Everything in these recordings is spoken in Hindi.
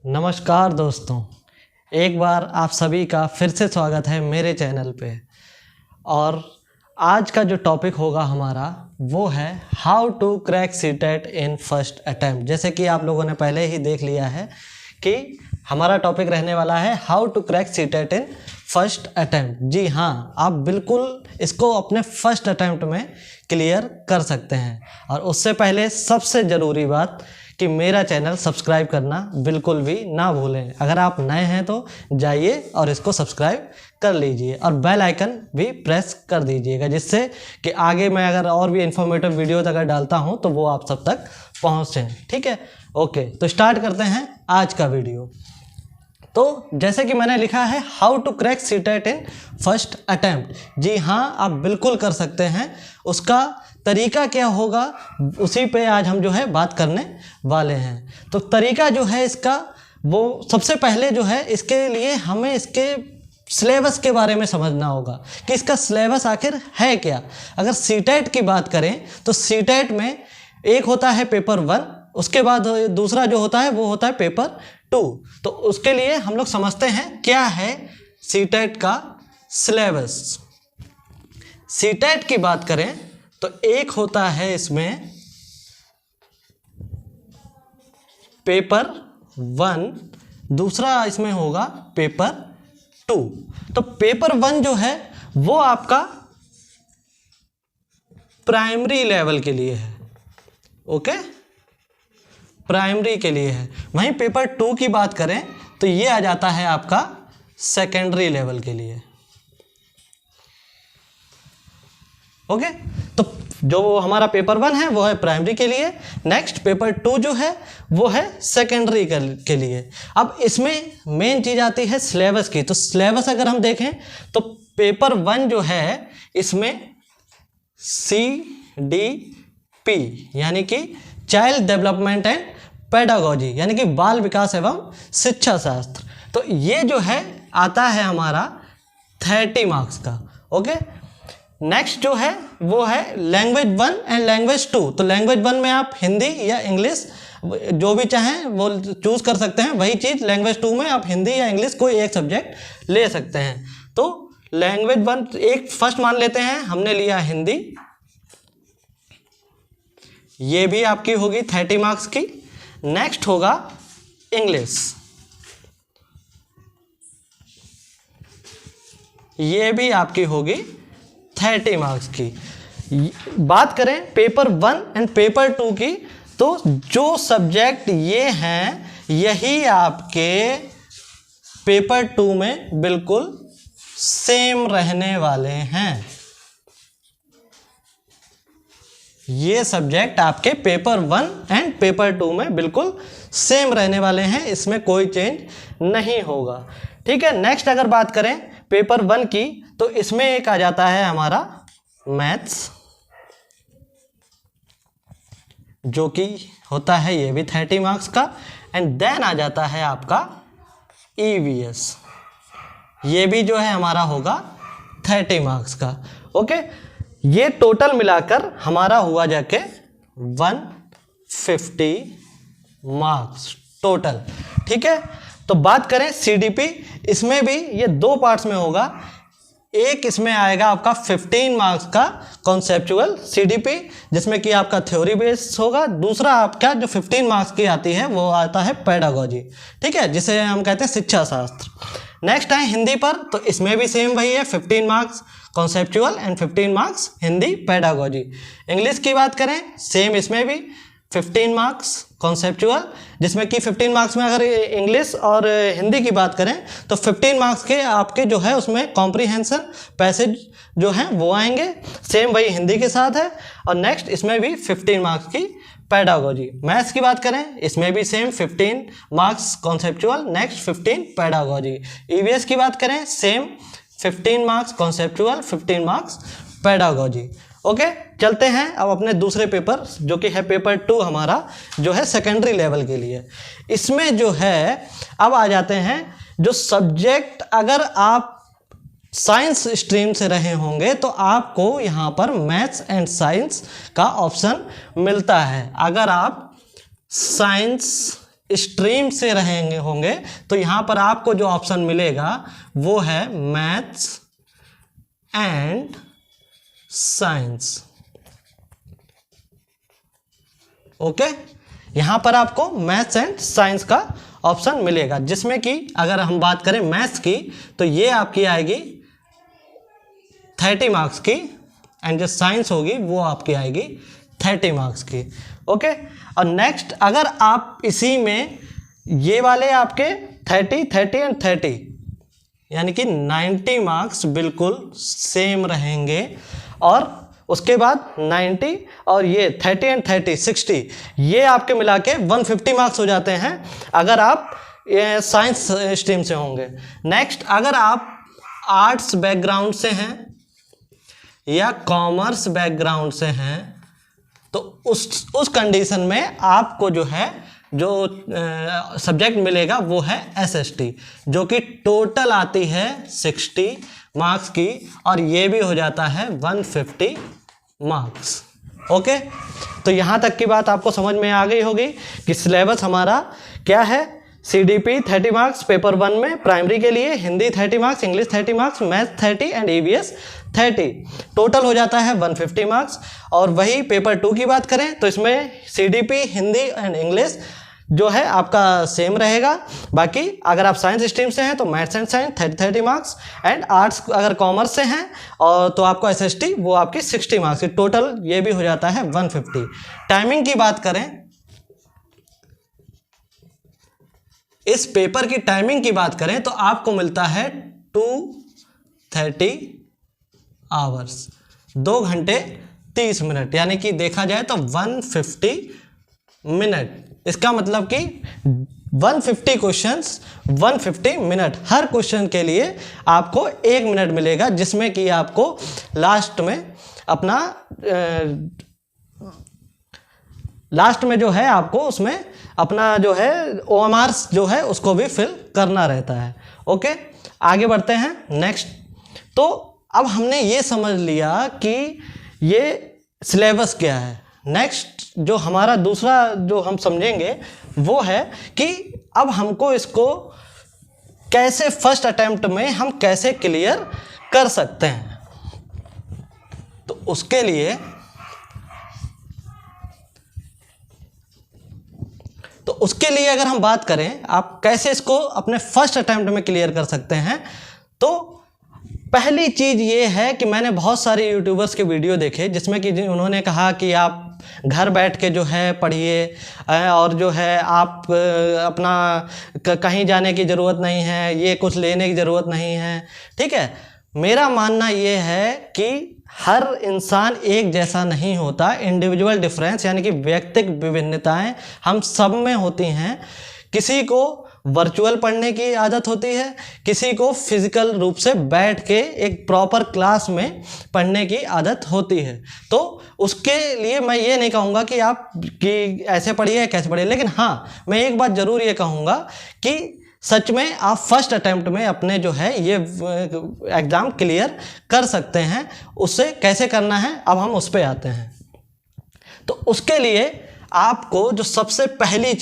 नमस्कार दोस्तों, एक बार आप सभी का फिर से स्वागत है मेरे चैनल पे। और आज का जो टॉपिक होगा हमारा वो है how to crack CTET in first attempt. जैसे कि आप लोगों ने पहले ही देख लिया है कि हमारा टॉपिक रहने वाला है how to crack CTET in first attempt. जी हाँ, आप बिल्कुल इसको अपने फर्स्ट अटैम्प्ट में क्लियर कर सकते हैं। और उससे पहले सबसे ज़रूरी बात कि मेरा चैनल सब्सक्राइब करना बिल्कुल भी ना भूलें। अगर आप नए हैं तो जाइए और इसको सब्सक्राइब कर लीजिए और बेल आइकन भी प्रेस कर दीजिएगा, जिससे कि आगे मैं अगर और भी इंफॉर्मेटिव वीडियोज़ अगर डालता हूं तो वो आप सब तक पहुंचें। ठीक है, ओके, तो स्टार्ट करते हैं आज का वीडियो। तो जैसे कि मैंने लिखा है how to crack CTET in first attempt. जी हाँ, आप बिल्कुल कर सकते हैं। उसका तरीका क्या होगा उसी पे आज हम जो है बात करने वाले हैं। तो तरीका जो है इसका, वो सबसे पहले जो है इसके लिए हमें इसके सिलेबस के बारे में समझना होगा कि इसका सिलेबस आखिर है क्या। अगर सीटेट की बात करें तो सीटेट में एक होता है पेपर 1, उसके बाद दूसरा जो होता है वो होता है पेपर 2। तो उसके लिए हम लोग समझते हैं क्या है सीटेट का सिलेबस। सीटेट की बात करें तो एक होता है इसमें पेपर 1, दूसरा इसमें होगा पेपर 2। तो पेपर 1 जो है वो आपका प्राइमरी लेवल के लिए है, ओके, प्राइमरी के लिए है। वहीं पेपर 2 की बात करें तो ये आ जाता है आपका सेकेंडरी लेवल के लिए, ओके। तो जो हमारा पेपर 1 है वो है प्राइमरी के लिए, नेक्स्ट पेपर 2 जो है वो है सेकेंडरी के लिए। अब इसमें मेन चीज़ आती है सिलेबस की। तो सिलेबस अगर हम देखें तो पेपर 1 जो है इसमें CDP यानी कि चाइल्ड डेवलपमेंट एंड पेडागोजी यानी कि बाल विकास एवं शिक्षा शास्त्र, तो ये जो है आता है हमारा 30 मार्क्स का, ओके। नेक्स्ट जो है वो है लैंग्वेज 1 एंड लैंग्वेज 2। तो लैंग्वेज 1 में आप हिंदी या इंग्लिश जो भी चाहें वो चूज़ कर सकते हैं। वही चीज़ लैंग्वेज 2 में आप हिंदी या इंग्लिश कोई एक सब्जेक्ट ले सकते हैं। तो लैंग्वेज 1 एक फर्स्ट मान लेते हैं, हमने लिया हिंदी, ये भी आपकी होगी 30 मार्क्स की। नेक्स्ट होगा इंग्लिश, ये भी आपकी होगी 30 मार्क्स की। बात करें पेपर 1 एंड पेपर 2 की, तो जो सब्जेक्ट ये हैं यही आपके पेपर 2 में बिल्कुल सेम रहने वाले हैं। ये सब्जेक्ट आपके पेपर 1 एंड पेपर 2 में बिल्कुल सेम रहने वाले हैं, इसमें कोई चेंज नहीं होगा। ठीक है, नेक्स्ट अगर बात करें पेपर 1 की तो इसमें एक आ जाता है हमारा मैथ्स, जो कि होता है ये भी 30 मार्क्स का। एंड देन आ जाता है आपका EVS, ये भी जो है हमारा होगा 30 मार्क्स का, ओके। ये टोटल मिलाकर हमारा हुआ जाके 150 मार्क्स टोटल। ठीक है, तो बात करें CDP, इसमें भी ये 2 पार्ट्स में होगा। एक इसमें आएगा आपका 15 मार्क्स का कॉन्सेप्चुअल CDP, जिसमें कि आपका थ्योरी बेस होगा। दूसरा आपका जो 15 मार्क्स की आती है वो आता है पेडागोजी, ठीक है, जिसे हम कहते हैं शिक्षा शास्त्र। नेक्स्ट आए हिंदी पर, तो इसमें भी सेम वही है, 15 marks conceptual and 15 marks Hindi pedagogy. English की बात करें सेम, इसमें भी 15 मार्क्स कॉन्सेप्चुअल, जिसमें कि 15 मार्क्स में अगर इंग्लिश और हिंदी की बात करें तो 15 मार्क्स के आपके जो है उसमें कॉम्प्रीहेंशन पैसेज जो हैं वो आएंगे, सेम वही हिंदी के साथ है। और नेक्स्ट इसमें भी 15 मार्क्स की पेडागोजी। मैथ्स की बात करें इसमें भी same 15 marks conceptual, next 15 pedagogy. EVS की बात करें same 15 marks conceptual, 15 marks pedagogy, okay. चलते हैं अब अपने दूसरे पेपर जो कि है पेपर 2 हमारा, जो है सेकेंडरी लेवल के लिए। इसमें जो है अब आ जाते हैं जो सब्जेक्ट अगर आप साइंस स्ट्रीम से रहे होंगे तो आपको यहाँ पर मैथ्स एंड साइंस का ऑप्शन मिलता है। अगर आप साइंस स्ट्रीम से रहेंगे होंगे तो यहाँ पर आपको जो ऑप्शन मिलेगा वो है मैथ्स एंड साइंस। ओके, यहाँ पर आपको मैथ्स एंड साइंस का ऑप्शन मिलेगा, जिसमें कि अगर हम बात करें मैथ्स की तो ये आपकी आएगी 30 मार्क्स की, एंड जो साइंस होगी वो आपकी आएगी 30 मार्क्स की। ओके, और नेक्स्ट अगर आप इसी में ये वाले आपके 30 एंड 30 यानी कि 90 मार्क्स बिल्कुल सेम रहेंगे, और उसके बाद 90 और ये 30 एंड 30 60 ये आपके मिला के 150 मार्क्स हो जाते हैं अगर आप साइंस स्ट्रीम से होंगे। नेक्स्ट अगर आप आर्ट्स बैकग्राउंड से हैं या कॉमर्स बैकग्राउंड से हैं तो उस कंडीशन में आपको जो है जो सब्जेक्ट मिलेगा वो है एसएसटी, जो कि टोटल आती है 60 मार्क्स की, और ये भी हो जाता है 150 मार्क्स। ओके, तो यहाँ तक की बात आपको समझ में आ गई होगी कि सिलेबस हमारा क्या है। सीडीपी 30 मार्क्स पेपर 1 में प्राइमरी के लिए, Hindi 30 marks, English 30 marks, math 30 and EVS 30, total हो जाता है 150 मार्क्स। और वही पेपर 2 की बात करें तो इसमें सीडीपी हिंदी एंड इंग्लिश जो है आपका सेम रहेगा। बाकी अगर आप साइंस स्ट्रीम से हैं तो maths and science 30 marks, and arts अगर कॉमर्स से हैं और तो आपको एसएसटी वो आपकी 60 मार्क्स की, टोटल ये भी हो जाता है 150। टाइमिंग की बात करें, इस पेपर की टाइमिंग की बात करें तो आपको मिलता है 2:30 आवर्स, 2 घंटे 30 मिनट, यानी कि देखा जाए तो 150 मिनट। इसका मतलब कि 150 क्वेश्चंस 150 मिनट, हर क्वेश्चन के लिए आपको 1 मिनट मिलेगा, जिसमें कि आपको लास्ट में जो है आपको उसमें अपना जो है OMRs जो है उसको भी फिल करना रहता है। ओके, आगे बढ़ते हैं नेक्स्ट। तो अब हमने ये समझ लिया कि ये सिलेबस क्या है। नेक्स्ट जो हमारा दूसरा जो हम समझेंगे वो है कि अब हमको इसको कैसे फर्स्ट अटेम्प्ट में हम कैसे क्लियर कर सकते हैं। तो उसके लिए अगर हम बात करें आप कैसे इसको अपने फर्स्ट अटेम्प्ट में क्लियर कर सकते हैं, तो पहली चीज़ ये है कि मैंने बहुत सारे यूट्यूबर्स के वीडियो देखे जिसमें कि उन्होंने कहा कि आप घर बैठ के जो है पढ़िए और जो है आप अपना कहीं जाने की ज़रूरत नहीं है, ये कुछ लेने की ज़रूरत नहीं है। ठीक है, मेरा मानना ये है कि हर इंसान एक जैसा नहीं होता, इंडिविजुअल डिफरेंस यानी कि व्यक्तिगत विभिन्नताएं हम सब में होती हैं। किसी को वर्चुअल पढ़ने की आदत होती है, किसी को फिजिकल रूप से बैठ के एक प्रॉपर क्लास में पढ़ने की आदत होती है। तो उसके लिए मैं ये नहीं कहूँगा कि आप कि ऐसे पढ़िए कैसे पढ़िए, लेकिन हाँ मैं एक बात ज़रूर ये कहूँगा कि सच में आप फर्स्ट अटेम्प्ट में अपने जो है ये एग्ज़ाम क्लियर कर सकते हैं। उससे कैसे करना है अब हम उस पर आते हैं। तो उसके लिए आपको जो सबसे पहली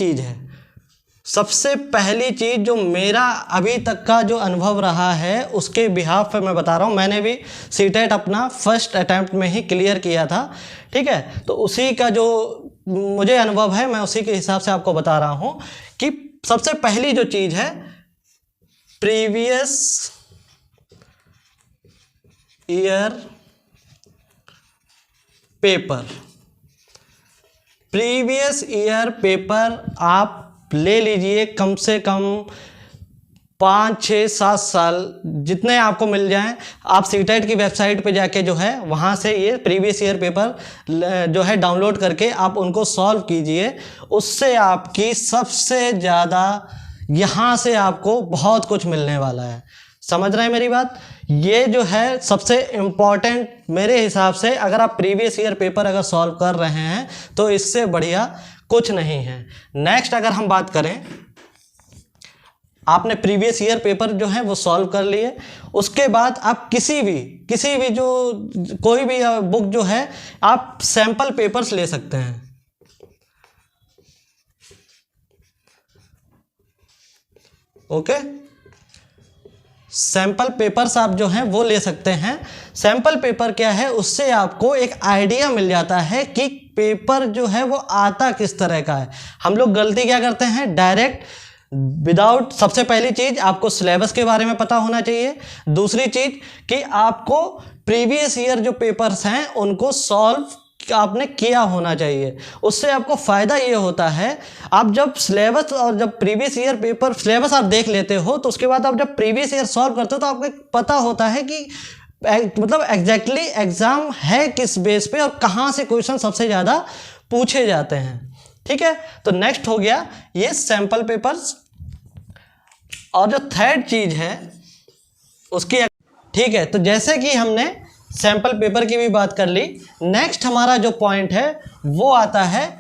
चीज़ जो मेरा अभी तक का जो अनुभव रहा है उसके बिहाफ पे मैं बता रहा हूँ। मैंने भी सीटेट अपना फर्स्ट अटेम्प्ट में ही क्लियर किया था। ठीक है, तो उसी का जो मुझे अनुभव है मैं उसी के हिसाब से आपको बता रहा हूँ कि सबसे पहली जो चीज़ है प्रीवियस ईयर पेपर आप ले लीजिए, कम से कम 5, 6, 7 साल जितने आपको मिल जाएं। आप सीटेट की वेबसाइट पे जाके जो है वहाँ से ये प्रीवियस ईयर पेपर जो है डाउनलोड करके आप उनको सॉल्व कीजिए। उससे आपकी सबसे ज़्यादा यहाँ से आपको बहुत कुछ मिलने वाला है। समझ रहे हैं मेरी बात? ये जो है सबसे इम्पॉर्टेंट मेरे हिसाब से, अगर आप प्रीवियस ईयर पेपर अगर सॉल्व कर रहे हैं तो इससे बढ़िया कुछ नहीं है। नेक्स्ट अगर हम बात करें आपने प्रीवियस ईयर पेपर जो है वो सॉल्व कर लिए। उसके बाद आप किसी भी जो कोई भी बुक जो है आप सैंपल पेपर्स ले सकते हैं। ओके, सैंपल पेपर्स आप जो हैं वो ले सकते हैं। सैंपल पेपर क्या है, उससे आपको एक आइडिया मिल जाता है कि पेपर जो है वो आता किस तरह का है। हम लोग गलती क्या करते हैं, डायरेक्ट विदाउट, सबसे पहली चीज आपको सिलेबस के बारे में पता होना चाहिए। दूसरी चीज कि आपको प्रीवियस ईयर जो पेपर्स हैं उनको सॉल्व आपने किया होना चाहिए। उससे आपको फ़ायदा ये होता है, आप जब सिलेबस और जब प्रीवियस ईयर पेपर सिलेबस आप देख लेते हो तो उसके बाद आप जब प्रीवियस ईयर सॉल्व करते हो तो आपको पता होता है कि मतलब एग्जैक्टली एग्ज़ाम है किस बेस पे और कहाँ से क्वेश्चन सबसे ज़्यादा पूछे जाते हैं। ठीक है, तो नेक्स्ट हो गया ये सैम्पल पेपर्स। और जो थर्ड चीज़ है उसकी, ठीक है, तो जैसे कि हमने सैंपल पेपर की भी बात कर ली, नेक्स्ट हमारा जो पॉइंट है वो आता है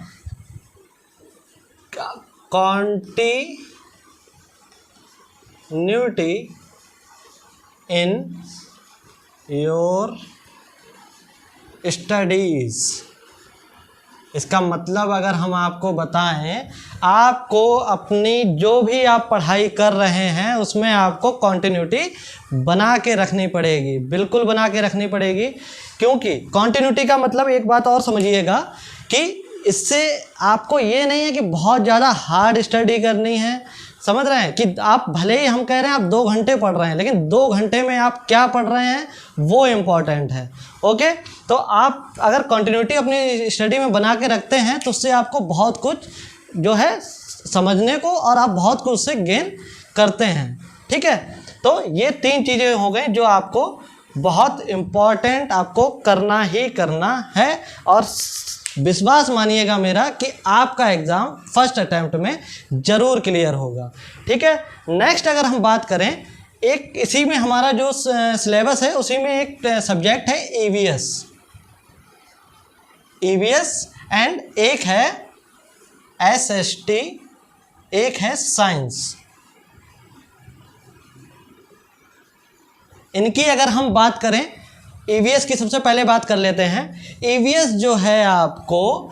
कॉन्टिन्यूटी इन योर स्टडीज। इसका मतलब अगर हम आपको बताएं, आपको अपनी जो भी आप पढ़ाई कर रहे हैं उसमें आपको कॉन्टिन्यूटी बना के रखनी पड़ेगी, बिल्कुल बना के रखनी पड़ेगी। क्योंकि कॉन्टिन्यूटी का मतलब एक बात और समझिएगा कि इससे आपको ये नहीं है कि बहुत ज़्यादा हार्ड स्टडी करनी है। समझ रहे हैं कि आप भले ही हम कह रहे हैं आप 2 घंटे पढ़ रहे हैं, लेकिन 2 घंटे में आप क्या पढ़ रहे हैं वो इम्पॉर्टेंट है। ओके, तो आप अगर कंटिन्यूटी अपनी स्टडी में बना के रखते हैं तो उससे आपको बहुत कुछ जो है समझने को और आप बहुत कुछ उससे गेन करते हैं। ठीक है, तो ये 3 चीज़ें हो गई जो आपको बहुत इम्पॉर्टेंट आपको करना ही करना है। और विश्वास मानिएगा मेरा कि आपका एग्ज़ाम फर्स्ट अटैम्प्ट में ज़रूर क्लियर होगा। ठीक है, नेक्स्ट अगर हम बात करें, एक इसी में हमारा जो सिलेबस है उसी में एक सब्जेक्ट है ईवीएस एंड एक है एसएसटी, एक है साइंस। इनकी अगर हम बात करें, ईवीएस की सबसे पहले बात कर लेते हैं। ईवीएस जो है आपको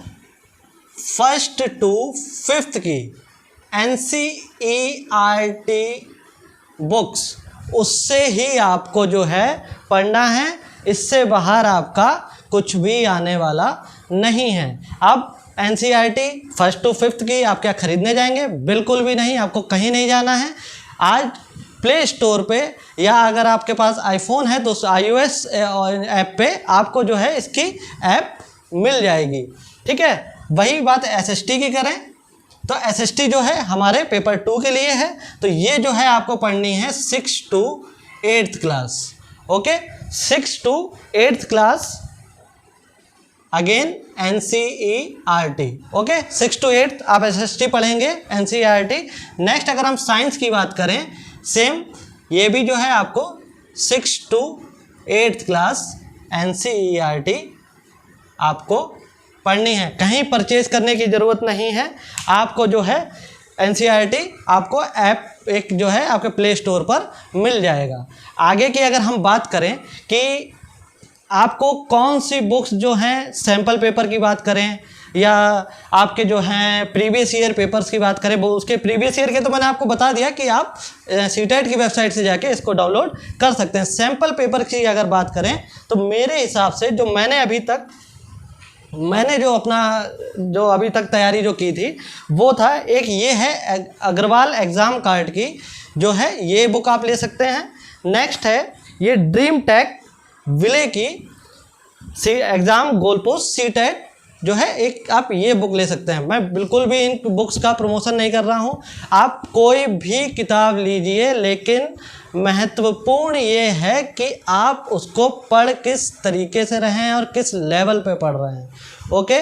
1st to 5th की एनसीईआरटी बुक्स उससे ही आपको जो है पढ़ना है। इससे बाहर आपका कुछ भी आने वाला नहीं है। अब एनसीईआरटी 1st to 5th की आप क्या खरीदने जाएंगे? बिल्कुल भी नहीं, आपको कहीं नहीं जाना है। आज प्ले स्टोर पे या अगर आपके पास आईफोन है तो iOS ऐप पे आपको जो है इसकी ऐप मिल जाएगी। ठीक है, वही बात एसएसटी की करें तो एसएसटी जो है हमारे पेपर 2 के लिए है। तो ये जो है आपको पढ़नी है 6th to 8th class. Okay, 6th to 8th class again NCERT. Okay, 6th to 8th आप एसएसटी पढ़ेंगे, एनसीईआरटी। नेक्स्ट अगर हम साइंस की बात करें, सेम ये भी जो है आपको 6th to 8th class NCERT आपको पढ़नी है। कहीं परचेज करने की ज़रूरत नहीं है, आपको जो है एनसीईआरटी आपको ऐप एक जो है आपके प्ले स्टोर पर मिल जाएगा। आगे की अगर हम बात करें कि आपको कौन सी बुक्स जो हैं, सैम्पल पेपर की बात करें या आपके जो हैं प्रीवियस ईयर पेपर्स की बात करें, वो उसके प्रीवियस ईयर के तो मैंने आपको बता दिया कि आप सीटेट की वेबसाइट से जाके इसको डाउनलोड कर सकते हैं। सैम्पल पेपर की अगर बात करें तो मेरे हिसाब से जो मैंने जो अभी तक तैयारी जो की थी वो था, एक ये है अग्रवाल एग्ज़ाम कार्ड की जो है ये बुक आप ले सकते हैं। नेक्स्ट है ये ड्रीम टेक विले की एग्ज़ाम गोल पोस्ट सीटेट जो है, एक आप ये बुक ले सकते हैं। मैं बिल्कुल भी इन बुक्स का प्रमोशन नहीं कर रहा हूँ, आप कोई भी किताब लीजिए, लेकिन महत्वपूर्ण ये है कि आप उसको पढ़ किस तरीके से रहे हैं और किस लेवल पे पढ़ रहे हैं। ओके,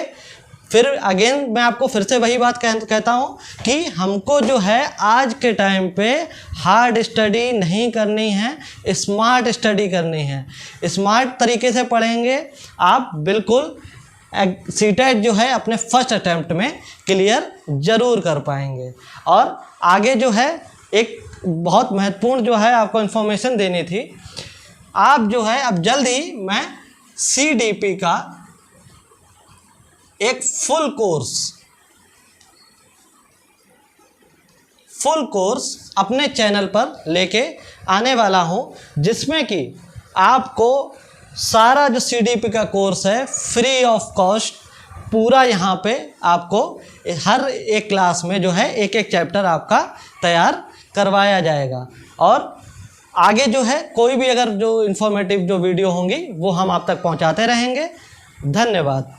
फिर अगेन मैं आपको फिर से वही बात कहता हूँ कि हमको जो है आज के टाइम पे हार्ड स्टडी नहीं करनी है, स्मार्ट स्टडी करनी है। स्मार्ट तरीके से पढ़ेंगे आप बिल्कुल सीटेट जो है अपने फर्स्ट अटैम्प्ट में क्लियर ज़रूर कर पाएंगे। और आगे जो है एक बहुत महत्वपूर्ण जो है आपको इन्फॉर्मेशन देनी थी। आप जो है अब जल्द ही मैं CDP का एक फुल कोर्स अपने चैनल पर लेके आने वाला हूं, जिसमें कि आपको सारा जो CDP का कोर्स है फ्री ऑफ कॉस्ट पूरा यहाँ पे आपको हर एक क्लास में जो है एक एक चैप्टर आपका तैयार करवाया जाएगा। और आगे जो है कोई भी अगर जो इन्फॉर्मेटिव जो वीडियो होंगी वो हम आप तक पहुँचाते रहेंगे। धन्यवाद।